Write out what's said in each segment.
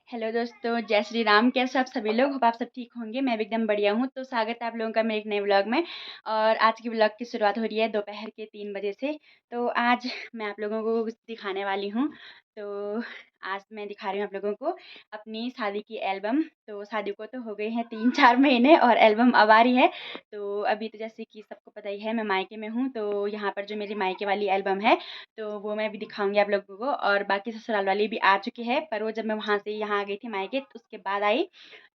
Hello दोस्तों, जय श्री राम। कैसे आप सभी लोग? होप आप सब ठीक होंगे। मैं भी एकदम बढ़िया हूँ। तो स्वागत है आप लोगों का मेरे एक नए व्लॉग में। और आज की व्लॉग की शुरुआत हो रही है दोपहर के 3 बजे से। तो आज मैं आप लोगों को कुछ दिखाने वाली हूँ। तो आज मैं दिखा रही हूँ आप लोगों को अपनी शादी की एल्बम। तो शादी को तो हो गए हैं 3-4 महीने और एल्बम अब आ रही है। तो अभी तो जैसे कि सबको पता ही है, मैं मायके में हूँ। तो यहाँ पर जो मेरी मायके वाली एल्बम है तो वो मैं भी दिखाऊंगी आप लोगों को। और बाकी ससुराल वाली भी आ चुकी है, पर वो जब मैं वहाँ से यहाँ आ गई थी मायके तो उसके बाद आई।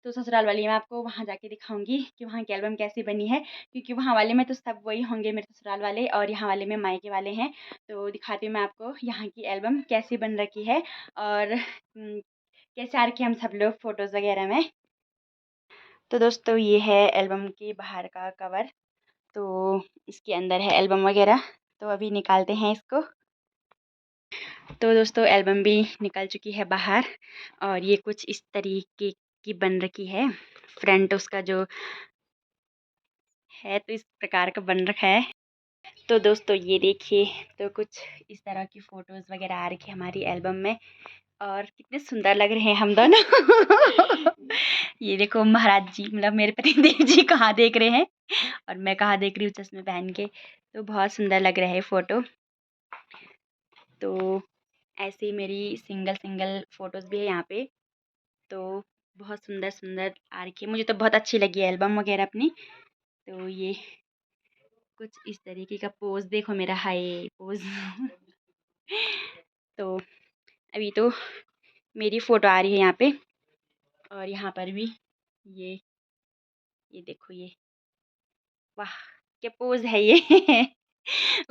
तो ससुराल वाली मैं आपको वहाँ जाके दिखाऊंगी कि वहाँ की एल्बम कैसी बनी है, क्योंकि वहाँ वाले में तो सब वही होंगे मेरे ससुराल वाले, और यहाँ वाले में मायके वाले हैं। तो दिखाती हूँ मैं आपको यहाँ की एल्बम कैसी बन रखी है और कैसे आ रखे हम सब लोग फ़ोटोज़ वगैरह में। तो दोस्तों, ये है एल्बम के बाहर का कवर। तो इसके अंदर है एल्बम वगैरह। तो अभी निकालते हैं इसको। तो दोस्तों, एल्बम भी निकल चुकी है बाहर और ये कुछ इस तरीके की बन रखी है। फ्रंट उसका जो है तो इस प्रकार का बन रखा है। तो दोस्तों, ये देखिए, तो कुछ इस तरह की फ़ोटोज़ वगैरह आ रखी है हमारी एल्बम में। और कितने सुंदर लग रहे हैं हम दोनों। ये देखो, महाराज जी मतलब मेरे पति देव जी कहाँ देख रहे हैं और मैं कहाँ देख रही हूँ चश्मे पहन के। तो बहुत सुंदर लग रहा है फ़ोटो। तो ऐसे ही मेरी सिंगल सिंगल फ़ोटोज़ भी है यहाँ पे। तो बहुत सुंदर सुंदर आ रखी है। मुझे तो बहुत अच्छी लगी है एल्बम वगैरह अपनी। तो ये कुछ इस तरीके का पोज़ देखो मेरा, हाय पोज़। तो अभी तो मेरी फ़ोटो आ रही है यहाँ पे। और यहाँ पर भी ये ये देखो, ये वाह क्या पोज़ है ये।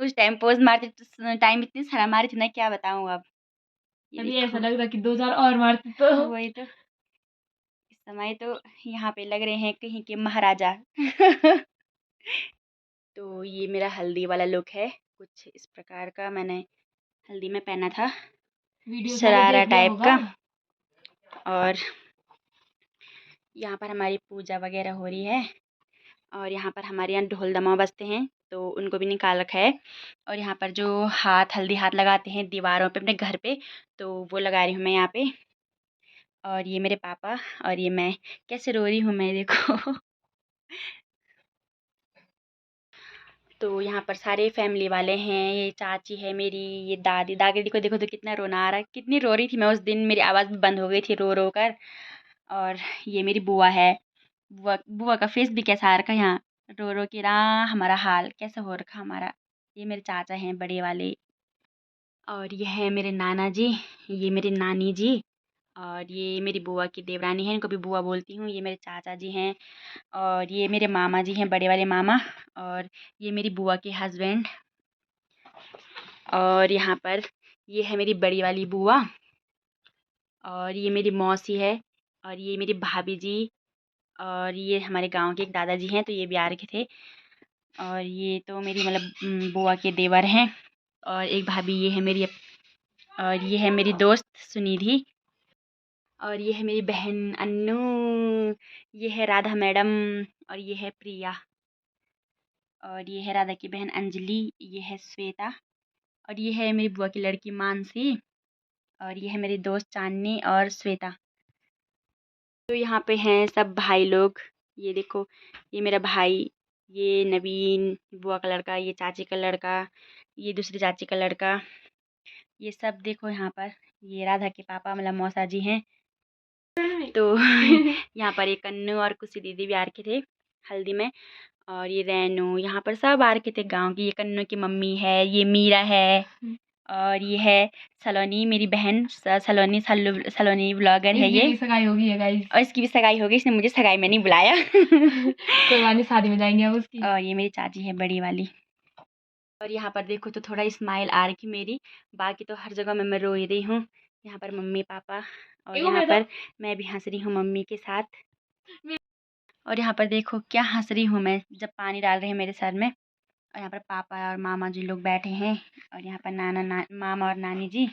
उस टाइम पोज़ मारती तो टाइम इतनी शर्म आ रही थी ना, क्या बताऊँ अब। ये अभी ऐसा देखो, लग रहा कि 2 चार और मारती तो। वही तो। इस समय तो यहाँ पे लग रहे हैं कहीं के महाराजा। तो ये मेरा हल्दी वाला लुक है, कुछ इस प्रकार का मैंने हल्दी में पहना था, वीडियो सारे शरारा देख लिया टाइप होगा। का। और यहाँ पर हमारी पूजा वगैरह हो रही है और यहाँ पर हमारे यहाँ ढोल दमा बजते हैं तो उनको भी निकाल रखा है। और यहाँ पर जो हल्दी हाथ लगाते हैं दीवारों पे अपने घर पे, तो वो लगा रही हूँ मैं यहाँ पे। और ये मेरे पापा और ये मैं, कैसे रो रही हूँ मैं देखो। तो यहाँ पर सारे फैमिली वाले हैं, ये चाची है मेरी, ये दादी। दादी को देखो तो कितना रोना आ रहा है, कितनी रो रही थी मैं उस दिन, मेरी आवाज़ भी बंद हो गई थी रो रो कर। और ये मेरी बुआ है। बुआ बुआ का फेस भी कैसा आ रखा है यहाँ, रो रो के हमारा हाल कैसा हो रखा हमारा। ये मेरे चाचा हैं बड़े वाले। और ये है मेरे नाना जी, ये मेरी नानी जी। और ये मेरी बुआ की देवरानी है, इनको भी बुआ बोलती हूँ। ये मेरे चाचा जी हैं। और ये मेरे मामा जी हैं, बड़े वाले मामा। और ये मेरी बुआ के हस्बैंड। और यहाँ पर ये है मेरी बड़ी वाली बुआ। और ये मेरी मौसी है। और ये मेरी भाभी जी। और ये हमारे गांव के एक दादाजी हैं, तो ये भी आ रखे थे। और ये तो मेरी मतलब बुआ के देवर हैं। और एक भाभी ये है मेरी। और ये है मेरी दोस्त सुनिधि। और ये है मेरी बहन अन्नू। ये है राधा मैडम। और ये है प्रिया। और ये है राधा की बहन अंजलि। ये है श्वेता। और ये है मेरी बुआ की लड़की मानसी। और ये है मेरी दोस्त चांदनी और श्वेता। तो यहाँ पे हैं सब भाई लोग। ये देखो, ये मेरा भाई, ये नवीन बुआ का लड़का, ये चाची का लड़का, ये दूसरी चाची का लड़का। ये सब देखो यहाँ पर। ये राधा के पापा मतलब मौसा जी हैं। तो यहाँ पर ये कन्नू और कुछ दीदी भी आ रखे थे हल्दी में। और ये रेनू, यहाँ पर सब आ रखे थे गाँव की। ये कन्नू की मम्मी है, ये मीरा है। और ये है सलोनी मेरी बहन, सलोनी सलोनी व्लॉगर है ये। इसकी भी सगाई होगी है गाइस। और इसकी भी सगाई हो गई, इसने मुझे सगाई में नहीं बुलाया। कोई बात नहीं, शादी में जाएंगे अब उसकी। और ये मेरी चाची है बड़ी वाली। और यहाँ पर देखो तो थोड़ा स्माइल आ रही मेरी, बाकी तो हर जगह में मैं रो ही रही हूँ। यहाँ पर मम्मी पापा। और यहाँ पर मैं भी हंस रही हूँ मम्मी के साथ। और यहाँ पर देखो क्या हंस रही हूँ मैं, जब पानी डाल रहे हैं मेरे सर में। और यहाँ पर पापा और मामा जी लोग बैठे हैं। और यहाँ पर मामा और नानी जी।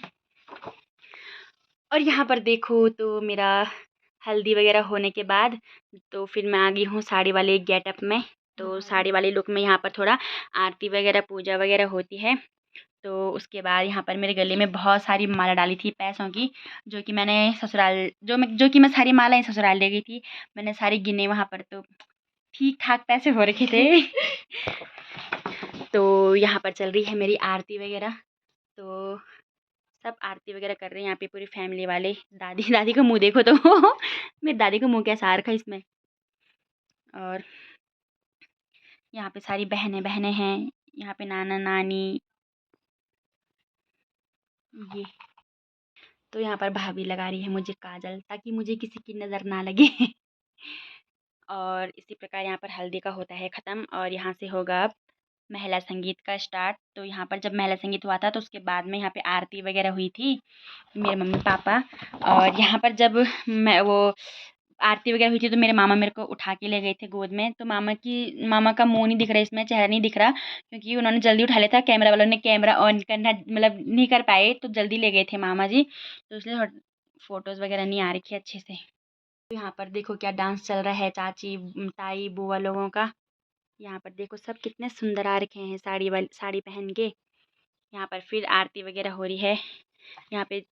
और यहाँ पर देखो तो मेरा हल्दी वगैरह होने के बाद तो फिर मैं आ गई हूँ साड़ी वाले गेटअप में। तो साड़ी वाले लुक में यहाँ पर थोड़ा आरती वगैरह पूजा वगैरह होती है। तो उसके बाद यहाँ पर मेरे गले में बहुत सारी माला डाली थी पैसों की, जो कि मैं सारी मालाएँ ससुराल ले गई थी। मैंने सारी गिने वहाँ पर, तो ठीक-ठाक पैसे हो रखे थे। तो यहाँ पर चल रही है मेरी आरती वगैरह, तो सब आरती वगैरह कर रहे हैं यहाँ पे पूरी फैमिली वाले। दादी दादी का मुँह देखो तो मेरी दादी का मुँह कैसा आ रखा है इसमें। और यहाँ पे सारी बहनें हैं, यहाँ पे नाना-नानी, ये। तो यहाँ पर भाभी लगा रही है मुझे काजल, ताकि मुझे किसी की नज़र ना लगे। और इसी प्रकार यहाँ पर हल्दी का होता है ख़त्म, और यहाँ से होगा अब महिला संगीत का स्टार्ट। तो यहाँ पर जब महिला संगीत हुआ था तो उसके बाद में यहाँ पे आरती वगैरह हुई थी, मेरे मम्मी-पापा। और यहाँ पर जब मैं वो आरती वगैरह हुई थी तो मेरे मामा मेरे को उठा के ले गए थे गोद में। तो मामा का मुँह नहीं दिख रहा है इसमें, चेहरा नहीं दिख रहा, क्योंकि उन्होंने जल्दी उठा लिया था। कैमरा वालों ने कैमरा ऑन करना मतलब नहीं कर पाए, तो जल्दी ले गए थे मामा जी, तो इसलिए फ़ोटोज़ वगैरह नहीं आ रखी है अच्छे से। तो यहाँ पर देखो क्या डांस चल रहा है चाची, ताई, बुआ लोगों का। यहाँ पर देखो सब कितने सुंदर आ रखे हैं साड़ी पहन के। यहाँ पर फिर आरती वगैरह हो रही है। यहाँ पे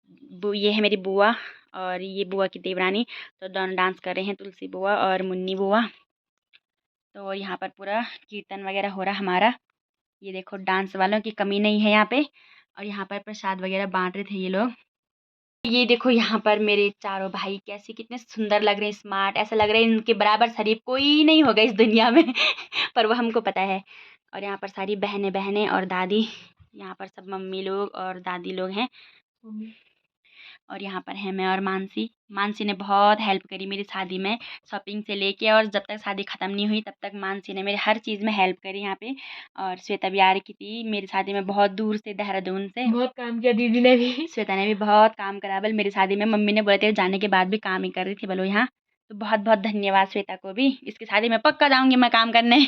ये है मेरी बुआ और ये बुआ की देवरानी, तो दोनों डांस कर रहे हैं, तुलसी बुआ और मुन्नी बुआ। तो यहाँ पर पूरा कीर्तन वगैरह हो रहा हमारा। ये देखो डांस वालों की कमी नहीं है यहाँ पे। और यहाँ पर प्रसाद वगैरह बांट रहे थे ये लोग। ये देखो यहाँ पर मेरे चारों भाई कैसे कितने सुंदर लग रहे हैं, स्मार्ट, ऐसा लग रहा है इनके बराबर शरीफ कोई नहीं होगा इस दुनिया में। पर वो हमको पता है। और यहाँ पर सारी बहनें और दादी, यहाँ पर सब मम्मी लोग और दादी लोग हैं। और यहाँ पर हैं मैं और मानसी। मानसी ने बहुत हेल्प करी मेरी शादी में, शॉपिंग से लेके, और जब तक शादी ख़त्म नहीं हुई तब तक मानसी ने मेरी हर चीज़ में हेल्प करी यहाँ पे। और श्वेता भी आ रखी थी मेरी शादी में बहुत दूर से, देहरादून से। बहुत काम किया दीदी ने भी। श्वेता ने भी बहुत काम करा बल मेरी शादी में। मम्मी ने बोले थे जाने के बाद भी काम ही कर रही थी बोलो यहाँ। तो बहुत बहुत धन्यवाद श्वेता को भी। इसकी शादी में पक्का जाऊँगी मैं काम करने।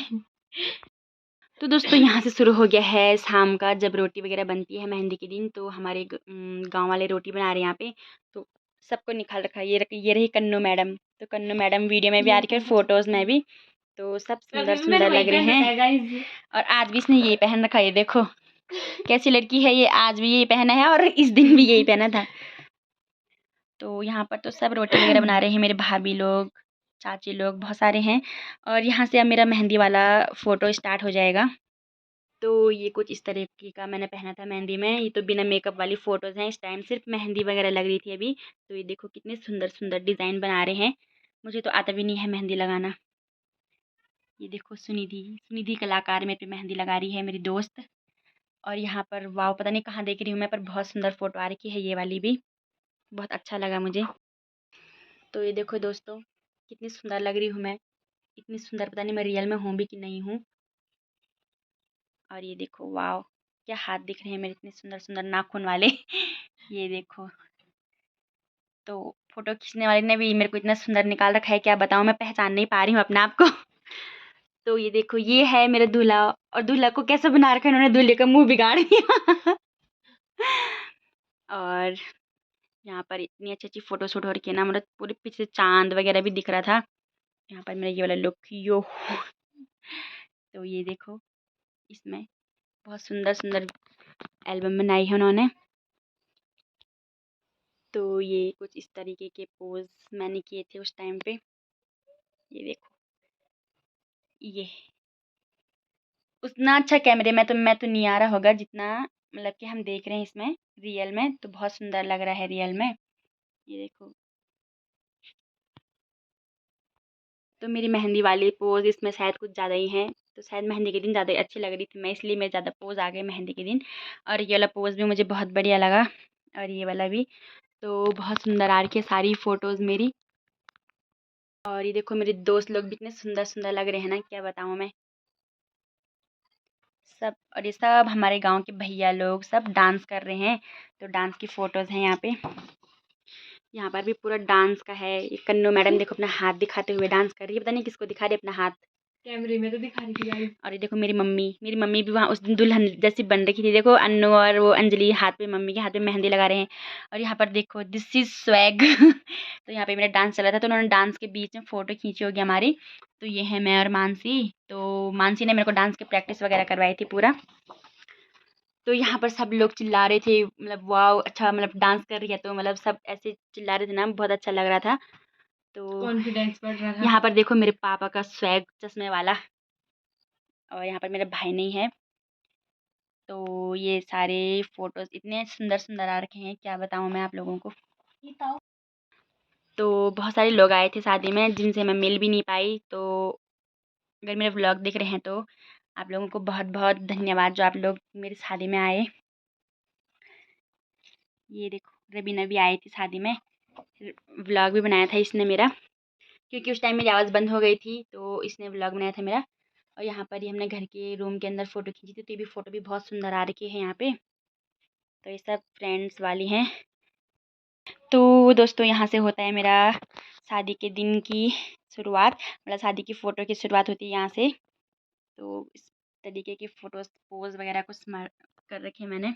तो दोस्तों यहाँ से शुरू हो गया है शाम का, जब रोटी वगैरह बनती है मेहंदी के दिन, तो हमारे गांव वाले रोटी बना रहे हैं यहाँ पे। तो सबको निकाल रखा है। ये रही कन्नू मैडम। तो कन्नू मैडम वीडियो में भी आ रही है, फोटोज़ में भी। तो सब सुंदर सुंदर लग रहे हैं। और आज भी इसने यही पहन रखा है, ये देखो कैसी लड़की है ये, आज भी यही पहना है और इस दिन भी यही पहना था। तो यहाँ पर तो सब रोटी वगैरह बना रहे हैं मेरे भाभी लोग, चाची लोग, बहुत सारे हैं। और यहाँ से अब मेरा मेहंदी वाला फ़ोटो स्टार्ट हो जाएगा। तो ये कुछ इस तरीके का मैंने पहना था मेहंदी में। ये तो बिना मेकअप वाली फ़ोटोज़ हैं, इस टाइम सिर्फ मेहंदी वगैरह लग रही थी अभी। तो ये देखो कितने सुंदर सुंदर डिज़ाइन बना रहे हैं। मुझे तो आता भी नहीं है मेहंदी लगाना। ये देखो सुनिधि सुनिधि कलाकार मेरे पे मेहंदी लगा रही है, मेरी दोस्त। और यहाँ पर वाव, पता नहीं कहाँ देख रही हूँ मैं, पर बहुत सुंदर फ़ोटो आ रखी है ये वाली भी, बहुत अच्छा लगा मुझे। तो ये देखो दोस्तों कितनी सुंदर लग रही हूँ मैं, इतनी सुंदर पता नहीं मैं रियल में हूँ भी कि नहीं हूँ। और ये देखो वाव, क्या हाथ दिख रहे हैं मेरे इतने सुंदर सुंदर नाखून वाले। ये देखो। तो फ़ोटो खींचने वाले ने भी मेरे को इतना सुंदर निकाल रखा है, क्या बताऊँ, मैं पहचान नहीं पा रही हूँ अपने आप को। तो ये देखो ये है मेरा दूल्हा, और दूल्हा को कैसा बना रखा है इन्होंने, दूल्हे का मुँह बिगाड़ दिया। और यहाँ पर इतनी अच्छी-अच्छी फ़ोटो शूट हो रखी है ना, मतलब पूरे पीछे चाँद वगैरह भी दिख रहा था। यहाँ पर मेरा ये वाला लुक यो। तो ये देखो इसमें बहुत सुंदर-सुंदर एल्बम बनाई है उन्होंने। तो ये कुछ इस तरीके के पोज़ मैंने किए थे उस टाइम पे। ये देखो ये उतना अच्छा कैमरे में तो नहीं आ रहा होगा जितना मतलब कि हम देख रहे हैं इसमें रियल में, तो बहुत सुंदर लग रहा है रियल में। ये देखो। तो मेरी मेहंदी वाली पोज़ इसमें शायद कुछ ज़्यादा ही हैं, तो शायद मेहंदी के दिन ज़्यादा अच्छी लग रही थी मैं, इसलिए मेरे ज़्यादा पोज़ आ गए मेहंदी के दिन। और ये वाला पोज़ भी मुझे बहुत बढ़िया लगा, और ये वाला भी। तो बहुत सुंदर आ रखी है सारी फ़ोटोज़ मेरी। और ये देखो मेरे दोस्त लोग भी इतने सुंदर-सुंदर लग रहे हैं ना, क्या बताऊँ मैं। सब, और ये सब हमारे गाँव के भैया लोग सब डांस कर रहे हैं, तो डांस की फ़ोटोज़ हैं यहाँ पे। यहाँ पर भी पूरा डांस का है। ये कन्नू मैडम देखो अपना हाथ दिखाते हुए डांस कर रही है, पता नहीं किसको दिखा रही है अपना हाथ। कैमरे में तो दिखा रही थी गाइस। और ये देखो मेरी मम्मी भी वहाँ उस दिन दुल्हन जैसी बन रखी थी। देखो अन्नू और वो अंजलि हाथ पे, मम्मी के हाथ पे मेहंदी लगा रहे हैं। और यहाँ पर देखो दिस इज़ स्वैग। तो यहाँ पे मेरा डांस चल रहा था, तो उन्होंने डांस के बीच में फ़ोटो खींची होगी हमारी। तो ये है मैं और मानसी। तो मानसी ने मेरे को डांस की प्रैक्टिस वगैरह करवाई थी पूरा। तो यहाँ पर सब लोग चिल्ला रहे थे, मतलब वाओ अच्छा, मतलब डांस कर रही है, तो मतलब सब ऐसे चिल्ला रहे थे ना, बहुत अच्छा लग रहा था। तो कॉन्फिडेंस बढ़ रहा था। यहाँ पर देखो मेरे पापा का स्वैग चश्मे वाला, और यहाँ पर मेरा भाई नहीं है। तो ये सारे फ़ोटोज़ इतने सुंदर-सुंदर आ रखे हैं, क्या बताऊँ मैं आप लोगों को। तो बहुत सारे लोग आए थे शादी में, जिनसे मैं मिल भी नहीं पाई। तो अगर मेरे व्लॉग देख रहे हैं तो आप लोगों को बहुत-बहुत धन्यवाद, जो आप लोग मेरी शादी में आए। ये देखो रबीना भी आई थी शादी में, व्लॉग भी बनाया था इसने मेरा, क्योंकि उस टाइम मेरी आवाज़ बंद हो गई थी, तो इसने व्लॉग बनाया था मेरा। और यहाँ पर ही हमने घर के रूम के अंदर फ़ोटो खींची थी, तो ये भी फ़ोटो भी बहुत सुंदर आ रखी है यहाँ पे। तो ये सब फ्रेंड्स वाली हैं। तो दोस्तों यहाँ से होता है मेरा शादी के दिन की शुरुआत, मतलब शादी की फ़ोटो की शुरुआत होती है यहाँ से। तो इस तरीके की फ़ोटोज़ पोज़ वगैरह कुछ कर रखे मैंने।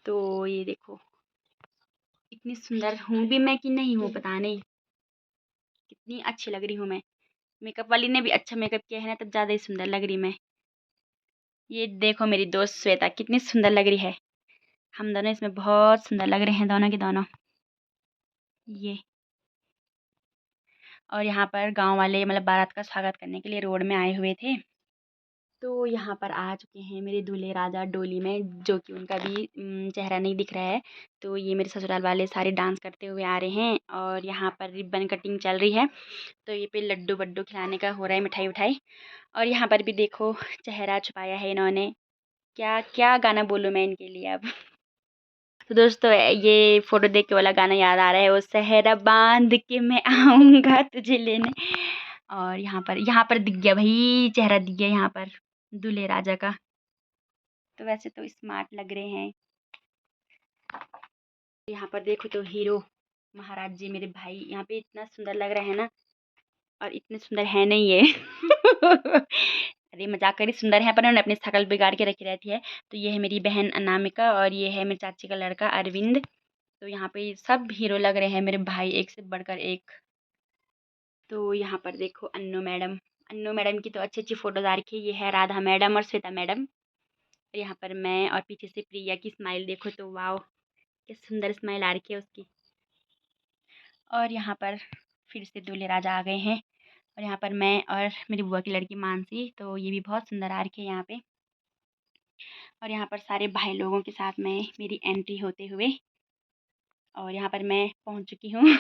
तो ये देखो इतनी सुंदर हूँ भी मैं कि नहीं हूँ पता नहीं, कितनी अच्छी लग रही हूँ मैं। मेकअप वाली ने भी अच्छा मेकअप किया है ना, तब ज़्यादा ही सुंदर लग रही मैं। ये देखो मेरी दोस्त श्वेता कितनी सुंदर लग रही है। हम दोनों इसमें बहुत सुंदर लग रहे हैं, दोनों के दोनों। ये और यहाँ पर गाँव वाले मतलब बारात का स्वागत करने के लिए रोड में आए हुए थे। तो यहाँ पर आ चुके हैं मेरे दूल्हे राजा डोली में, जो कि उनका भी चेहरा नहीं दिख रहा है। तो ये मेरे ससुराल वाले सारे डांस करते हुए आ रहे हैं, और यहाँ पर रिबन कटिंग चल रही है। तो ये पे लड्डू वड्डू खिलाने का हो रहा है, मिठाई उठाई। और यहाँ पर भी देखो चेहरा छुपाया है इन्होंने। क्या क्या गाना बोलूँ मैं इनके लिए अब। तो दोस्तों ये फ़ोटो देख के वाला गाना याद आ रहा है, वो सहरा बांध के मैं आऊँगा तुझे लेने। और यहाँ पर दिख गया भाई, चेहरा दिख गया यहाँ पर दूल्हे राजा का। तो वैसे तो स्मार्ट लग रहे हैं। यहाँ पर देखो तो हीरो महाराज जी मेरे भाई यहाँ पे इतना सुंदर लग रहा है ना, और इतने सुंदर है नहीं ये। अरे मजाक करी, सुंदर है पर उन्होंने अपनी शक्ल बिगाड़ के रखी रहती है। तो ये है मेरी बहन अनामिका, और ये है मेरी चाची का लड़का अरविंद। तो यहाँ पे सब हीरो लग रहे हैं मेरे भाई, एक से बढ़कर एक। तो यहाँ पर देखो अन्नू मैडम की तो अच्छी अच्छी फोटोज आ रखी है। ये है राधा मैडम और श्वेता मैडम। और यहाँ पर मैं, और पीछे से प्रिया की स्माइल देखो तो वाओ, क्या सुंदर स्माइल आ रखी है उसकी। और यहाँ पर फिर से दूल्हे राजा आ गए हैं, और यहाँ पर मैं और मेरी बुआ की लड़की मानसी, तो ये भी बहुत सुंदर आ रखी है यहाँ पे। और यहाँ पर सारे भाई लोगों के साथ में मेरी एंट्री होते हुए, और यहाँ पर मैं पहुँच चुकी हूँ।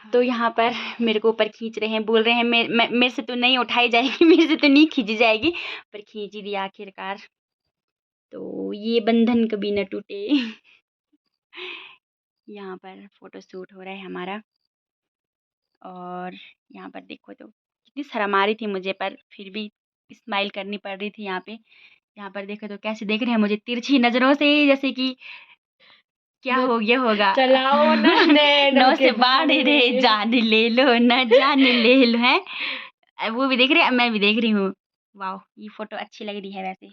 तो यहाँ पर मेरे को ऊपर खींच रहे हैं, बोल रहे हैं मेरे से तो नहीं उठाई जाएगी, मेरे से तो नहीं खींची जाएगी, पर खींच ही दिया आखिरकार। तो ये बंधन कभी न टूटे। यहाँ पर फ़ोटो शूट हो रहा है हमारा। और यहाँ पर देखो तो कितनी शर्म आ रही थी मुझे, पर फिर भी स्माइल करनी पड़ रही थी यहाँ पे। यहाँ पर देखो तो कैसे देख रहे हैं मुझे तिरछी नज़रों से, जैसे कि क्या न हो गया होगा। चलाओ ना नैनों नौ के से बाढ़ बाण रे रे। जान ले लो न जान ले लो है। वो भी देख रहे हैं, मैं भी देख रही हूँ। वाओ ये फ़ोटो अच्छी लग रही है वैसे।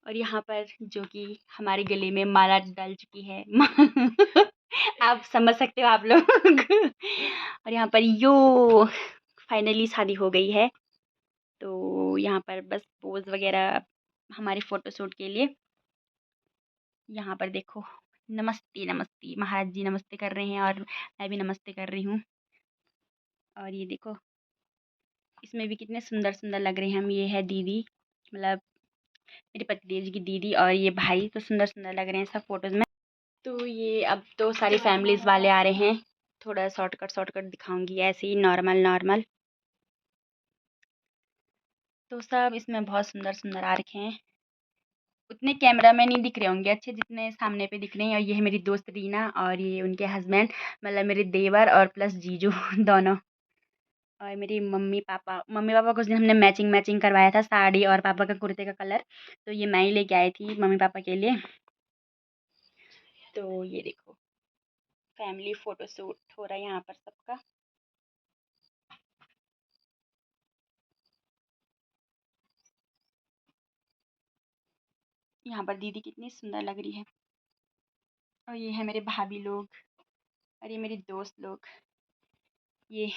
और यहाँ पर जो कि हमारे गले में माला डल चुकी है। आप समझ सकते हो आप लोग। और यहाँ पर यो फाइनली शादी हो गई है। तो यहाँ पर बस पोज़ वगैरह हमारे फ़ोटोशूट के लिए। यहाँ पर देखो नमस्ते नमस्ते, महाराज जी नमस्ते कर रहे हैं, और मैं भी नमस्ते कर रही हूँ। और ये देखो इसमें भी कितने सुंदर सुंदर लग रहे हैं हम। ये है दीदी, मतलब मेरे पतिदेव जी की दीदी, और ये भाई, तो सुंदर सुंदर लग रहे हैं सब फोटोज़ में। तो ये अब तो सारी फैमिलीज़ वाले आ रहे हैं, थोड़ा शॉर्टकट दिखाऊंगी ऐसे ही नॉर्मल नॉर्मल। तो सब इसमें बहुत सुंदर सुंदर आ रखे हैं। उतने कैमरा में नहीं दिख रहे होंगे अच्छे, जितने सामने पे दिख रहे हैं। और ये है मेरी दोस्त रीना, और ये उनके हस्बैंड, मतलब मेरे देवर और प्लस जीजू दोनों। और मेरी मम्मी पापा को उस दिन हमने मैचिंग मैचिंग करवाया था, साड़ी और पापा का कुर्ते का कलर। तो ये मैं ही लेके आई थी मम्मी पापा के लिए। तो ये देखो फैमिली फ़ोटो शूट हो रहा है यहाँ पर सबका। यहाँ पर दीदी कितनी सुंदर लग रही है। और ये है मेरे भाभी लोग, और ये मेरी दोस्त लोग। ये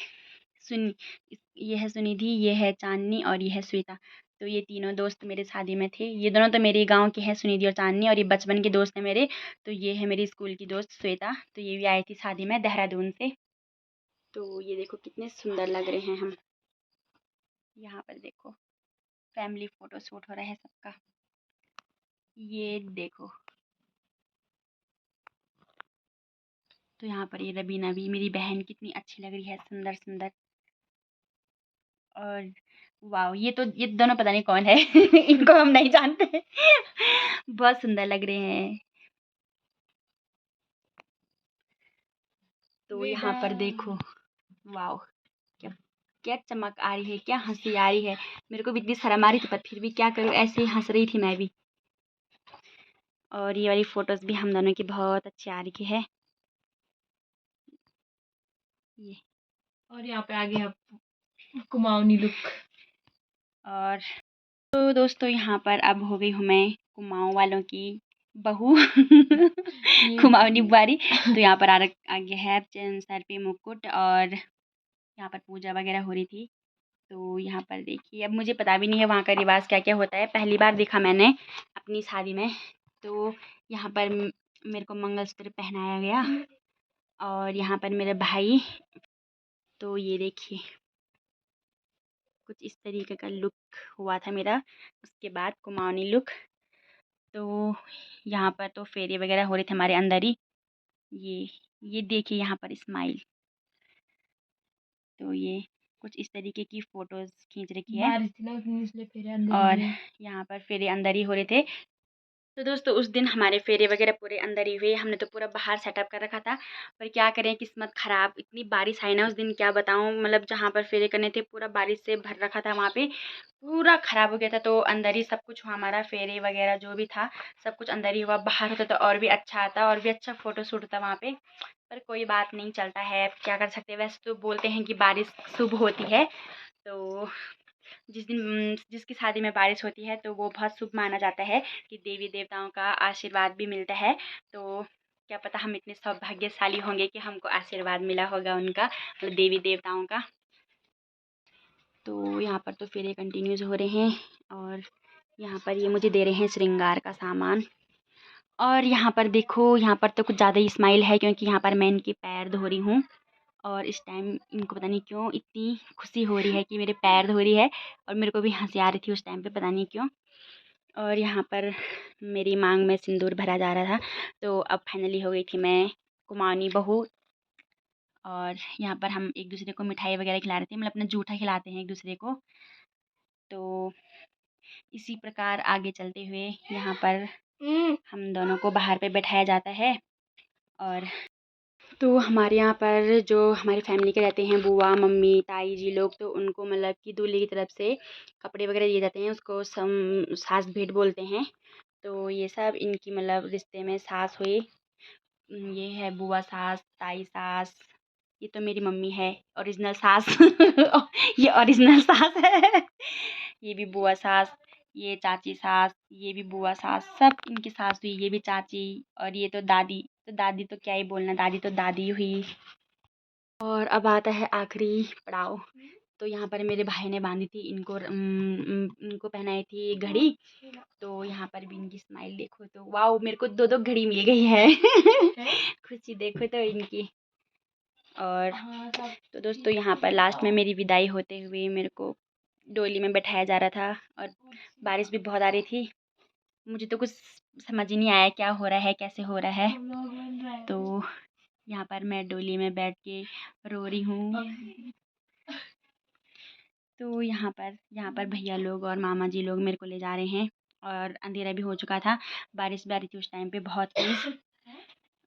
ये है सुनिधि, ये है चांदनी और ये है श्वेता। तो ये तीनों दोस्त मेरे शादी में थे। ये दोनों तो मेरे गाँव के हैं, सुनिधि और चांदनी, और ये बचपन के दोस्त हैं मेरे। तो ये है मेरी स्कूल की दोस्त श्वेता। तो ये भी आई थी शादी में देहरादून से। तो ये देखो कितने सुंदर लग रहे हैं हम। यहाँ पर देखो फैमिली फ़ोटो शूट हो रहा है सबका। ये देखो। तो यहाँ पर ये रबीना भी मेरी बहन कितनी अच्छी लग रही है, सुंदर-सुंदर। और वाओ! ये दोनों पता नहीं कौन है इनको हम नहीं जानते। बहुत सुंदर लग रहे हैं। तो यहाँ पर देखो, वाओ! क्या क्या चमक आ रही है, क्या हँसी आ रही है। मेरे को भी इतनी शर्म आ रही थी पर फिर भी क्या करूँ, ऐसे ही हँस रही थी मैं भी। और ये वाली फ़ोटोज़ भी हम दोनों की बहुत अच्छी आ रही है। ये और यहाँ पे आ गया कुमाऊनी लुक। और तो दोस्तों यहाँ पर अब हो गई हूँ मैं कुमाऊँ वालों की बहू कुमाऊनी बुआरी। तो यहाँ पर आ गया है सर पे मुकुट और यहाँ पर पूजा वगैरह हो रही थी। तो यहाँ पर देखिए, अब मुझे पता भी नहीं है वहाँ का रिवाज क्या-क्या होता है, पहली बार देखा मैंने अपनी शादी में। तो यहाँ पर मेरे को मंगलसूत्र पहनाया गया और यहाँ पर मेरे भाई। तो ये देखिए कुछ इस तरीके का लुक हुआ था मेरा, उसके बाद कुमाऊनी लुक। तो यहाँ पर तो फेरे वगैरह हो रहे थे हमारे अंदर ही। ये ये देखिए यहाँ पर स्माइल। तो ये कुछ इस तरीके की फ़ोटोज़ खींच रखी है। बारिश थी ना उस दिन इसलिए फेरे अंदर और ही हुए। यहाँ पर फेरे अंदर ही हो रहे थे। तो दोस्तों उस दिन हमारे फेरे वगैरह पूरे अंदर ही हुए। हमने तो पूरा बाहर सेटअप कर रखा था, पर क्या करें किस्मत ख़राब, इतनी बारिश आई ना उस दिन क्या बताऊँ। मतलब जहाँ पर फेरे करने थे पूरा बारिश से भर रखा था, वहाँ पे पूरा ख़राब हो गया था। तो अंदर ही सब कुछ हुआ हमारा, फेरे वगैरह जो भी था सब कुछ अंदर ही हुआ। बाहर होता तो और भी अच्छा आता और भी अच्छा फ़ोटो शूट होता वहाँ पे, पर कोई बात नहीं, चलता है, अब क्या कर सकते हैं। वैसे तो बोलते हैं कि बारिश शुभ होती है। तो जिसकी शादी में बारिश होती है तो वो बहुत शुभ माना जाता है कि देवी देवताओं का आशीर्वाद भी मिलता है। तो क्या पता हम इतने सौभाग्यशाली होंगे कि हमको आशीर्वाद मिला होगा उनका, मतलब देवी देवताओं का। तो यहाँ पर तो फेरे कंटिन्यूज़ हो रहे हैं और यहाँ पर ये मुझे दे रहे हैं श्रृंगार का सामान। और यहाँ पर देखो, यहाँ पर तो कुछ ज़्यादा ही स्माइल है क्योंकि यहाँ पर मैं इनके पैर धो रही हूँ। और इस टाइम इनको पता नहीं क्यों इतनी खुशी हो रही है कि मेरे पैर धो रही है, और मेरे को भी हँसी आ रही थी उस टाइम पे, पता नहीं क्यों। और यहाँ पर मेरी मांग में सिंदूर भरा जा रहा था। तो अब फाइनली हो गई थी मैं कुमाऊनी बहू। और यहाँ पर हम एक दूसरे को मिठाई वगैरह खिला रहे थे, मतलब अपना जूठा खिलाते हैं एक दूसरे को। तो इसी प्रकार आगे चलते हुए यहाँ पर हम दोनों को बाहर पे बैठाया जाता है। और तो हमारे यहाँ पर जो हमारी फैमिली के रहते हैं, बुआ, मम्मी, ताई जी लोग, तो उनको मतलब कि दूल्हे की तरफ से कपड़े वगैरह दिए जाते हैं, उसको सास भेंट बोलते हैं। तो ये सब इनकी मतलब रिश्ते में सास हुई। ये है बुआ सास, ताई सास। ये तो मेरी मम्मी है, ओरिजिनल सास। ये ओरिजिनल सास है। ये भी बुआ सास, ये चाची सास, ये भी बुआ सास, सब इनकी सास हुई। ये भी चाची। और ये तो दादी। तो दादी तो क्या ही बोलना, दादी तो दादी हुई। और अब आता है आखिरी पड़ाव। तो यहाँ पर मेरे भाई ने बांधी थी इनको पहनाई थी घड़ी। तो यहाँ पर भी इनकी स्माइल देखो तो वाओ, मेरे को 2-2 घड़ी मिल गई है। खुशी देखो तो इनकी। और तो दोस्तों यहाँ पर लास्ट में मेरी विदाई होते हुए मेरे को डोली में बैठाया जा रहा था और बारिश भी बहुत आ रही थी। मुझे तो कुछ समझ ही नहीं आया क्या हो रहा है, कैसे हो रहा है। तो यहाँ पर मैं डोली में बैठ के रो रही हूँ। तो यहाँ पर भैया लोग और मामा जी लोग मेरे को ले जा रहे हैं और अंधेरा भी हो चुका था, बारिश भी आ रही थी उस टाइम पे बहुत तेज़।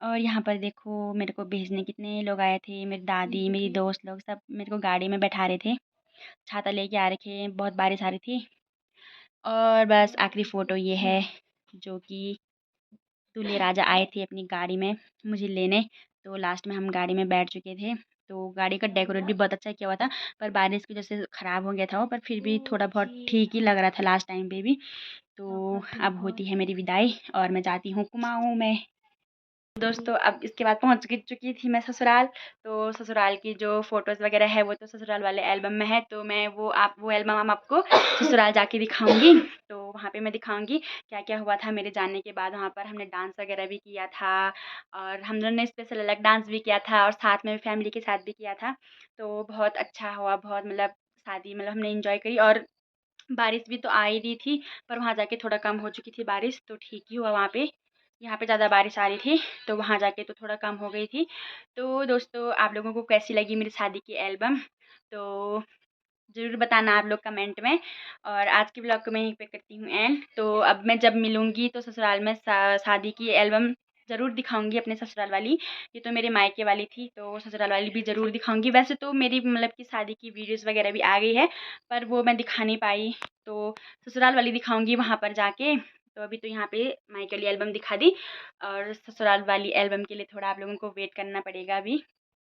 और यहाँ पर देखो मेरे को भेजने कितने लोग आए थे, मेरी दादी, मेरी दोस्त लोग सब मेरे को गाड़ी में बैठा रहे थे, छाता लेके आ रखे, बहुत बारिश आ रही थी। और बस आखिरी फ़ोटो ये है जो कि दूल्हे राजा आए थे अपनी गाड़ी में मुझे लेने। तो लास्ट में हम गाड़ी में बैठ चुके थे। तो गाड़ी का डेकोरेट भी बहुत अच्छा किया हुआ था, पर बारिश की वजह से ख़राब हो गया था वो, पर फिर भी थोड़ा बहुत ठीक ही लग रहा था लास्ट टाइम पे भी। तो अब होती है मेरी विदाई और मैं जाती हूँ कुमाऊँ में। दोस्तों अब इसके बाद पहुँच चुकी थी मैं ससुराल। तो ससुराल की जो फ़ोटोज़ वग़ैरह है वो तो ससुराल वाले एल्बम में है, तो मैं वो एल्बम हम आपको ससुराल जाके दिखाऊँगी। तो वहाँ पे मैं दिखाऊँगी क्या-क्या हुआ था मेरे जाने के बाद। वहाँ पर हमने डांस वग़ैरह भी किया था और हम दोनों ने स्पेशल अलग डांस भी किया था और साथ में फैमिली के साथ भी किया था। तो बहुत अच्छा हुआ, बहुत मतलब शादी मतलब हमने एन्जॉय करी और बारिश भी तो आ ही रही थी, पर वहाँ जाके थोड़ा कम हो चुकी थी बारिश, तो ठीक ही हुआ वहाँ पे। यहाँ पे ज़्यादा बारिश आ रही थी, तो वहाँ जाके तो थोड़ा कम हो गई थी। तो दोस्तों आप लोगों को कैसी लगी मेरी शादी की एल्बम? तो ज़रूर बताना आप लोग कमेंट में। और आज की व्लॉग को मैं यहीं पे करती हूँ एंड। तो अब मैं जब मिलूँगी तो ससुराल में शादी की एल्बम ज़रूर दिखाऊँगी अपने ससुराल वाली। ये तो मेरे मायके वाली थी, तो ससुराल वाली भी ज़रूर दिखाऊँगी। वैसे तो मेरी मतलब कि शादी की वीडियोज़ वग़ैरह भी आ गई है, पर वो मैं दिखा नहीं पाई, तो ससुराल वाली दिखाऊँगी वहाँ पर जाके। तो अभी तो यहाँ पे मायके वाली एल्बम दिखा दी और ससुराल वाली एल्बम के लिए थोड़ा आप लोगों को वेट करना पड़ेगा अभी।